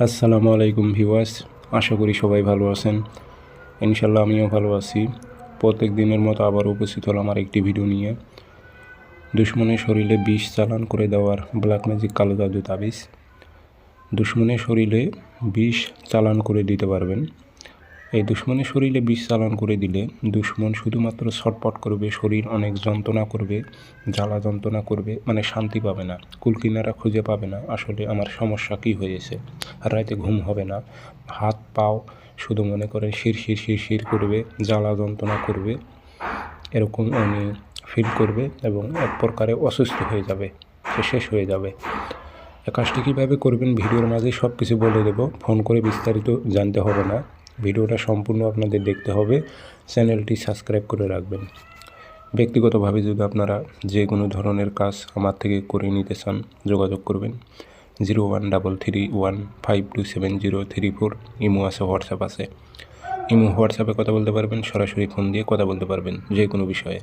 আসসালামু আলাইকুম ভিউয়ার্স, আশা করি সবাই ভালো আছেন। ইনশাল্লাহ আমিও ভালো আছি। প্রত্যেক দিনের মতো আবার উপস্থিত হলাম আমার একটি ভিডিও নিয়ে। দুশ্মনের শরীরে বিষ চালান করে দেওয়ার ব্ল্যাক ম্যাজিক কালো জাদু তাবিজ। দুশ্মনের শরীরে বিষ চালান করে দিতে পারবেন। এই দুশ্মনের শরীরে বিষ চালান করে দিলে দুশ্মন শুধুমাত্র ছটপট করবে, শরীর অনেক যন্ত্রণা করবে, জ্বালা যন্ত্রণা করবে, মানে শান্তি পাবে না, কুলকিনারা খুঁজে পাবে না আসলে আমার সমস্যা কী হয়েছে। রাতে ঘুম হবে না, হাত পাও শুধু মনে করেন শির করবে, জ্বালা যন্ত্রণা করবে, এরকম উনি ফিল করবে এবং এক প্রকারে অসুস্থ হয়ে যাবে, সে শেষ হয়ে যাবে। কাজটি কীভাবে করবেন ভিডিওর মাঝে সব কিছু বলে দেব, ফোন করে বিস্তারিত জানতে হবে না, ভিডিওটা সম্পূর্ণ আপনাদের দেখতে হবে। চ্যানেলটি সাবস্ক্রাইব করে রাখবেন। ব্যক্তিগতভাবে যদি আপনারা যে কোনো ধরনের কাজ আমার থেকে করে নিতে চান যোগাযোগ করবেন 013315270034। ইমো আছে, হোয়াটসঅ্যাপ আছে। ইমো হোয়াটসঅ্যাপে কথা বলতে পারবেন, সরাসরি ফোন দিয়ে কথা বলতে পারবেন যে কোনো বিষয়ে।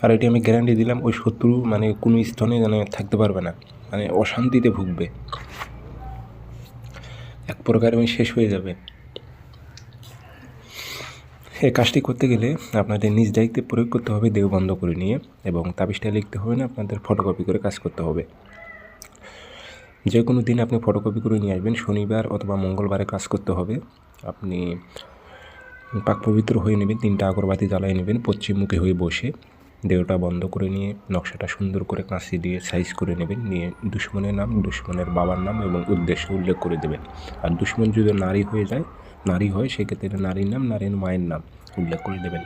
আর এটি আমি গ্যারান্টি দিলাম, ওই শত্রু মানে কোনো স্থানে যেন থাকতে পারবে না, মানে অশান্তিতে ভুগবে, এক প্রকার আমি শেষ হয়ে যাবে। এই কাজটি করতে গেলে আপনাদের নিজ দায়িত্বে প্রয়োগ করতে হবে, দেহ বন্ধ করে নিয়ে, এবং তাবিজটা লিখতে হবে না, আপনাদের ফটোকপি করে কাজ করতে হবে। যে কোনো দিন আপনি ফটোকপি করে নিয়ে আসবেন, শনিবার অথবা মঙ্গলবারে কাজ করতে হবে। আপনি পাক পবিত্র হয়ে নেবেন, 3টা আগরবাতি জ্বালিয়ে নেবেন, পশ্চিমমুখী হয়ে বসে দেহটা বন্ধ করে নিয়ে নকশাটা সুন্দর করে কাঁচি দিয়ে সাইজ করে নেবেন, নিয়ে দুশ্মনের নাম, দুশ্মনের বাবার নাম এবং উদ্দেশ্য উল্লেখ করে দেবেন। আর দুশ্মন যদি নারী হয়ে যায়, নারী হয়, সেক্ষেত্রে নারীর নাম, নারীর মায়ের নাম উল্লেখ করে দেবেন।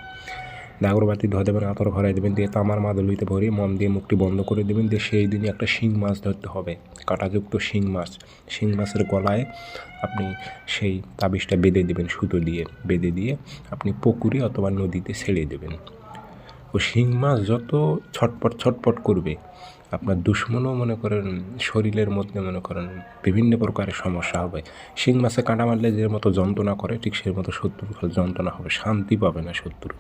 আগরবাতি ধোয়া দেবেন, আতর ভরাই দেবেন, দিয়ে তামার মাদুলিতে ভরে মন দিয়ে মুখটি বন্ধ করে দেবেন। দিয়ে সেই দিনই একটা শিং মাছ ধরতে হবে, কাঁটাযুক্ত শিং মাছ। শিং মাছের গলায় আপনি সেই তাবিজটা বেঁধে দেবেন, সুতো দিয়ে বেঁধে দিয়ে আপনি পুকুরে অথবা নদীতে ছেড়ে দেবেন। ও শিং মাছ যত ছটপট করবে, আপনার দুশ্মনও মনে করেন শরীরের মধ্যে মনে করেন বিভিন্ন প্রকারের সমস্যা হবে। শিং মাছে কাঁটা মারলে যে মতো যন্ত্রণা করে, ঠিক সেই মতো শত্রুর যন্ত্রণা হবে, শান্তি পাবে না শত্রু।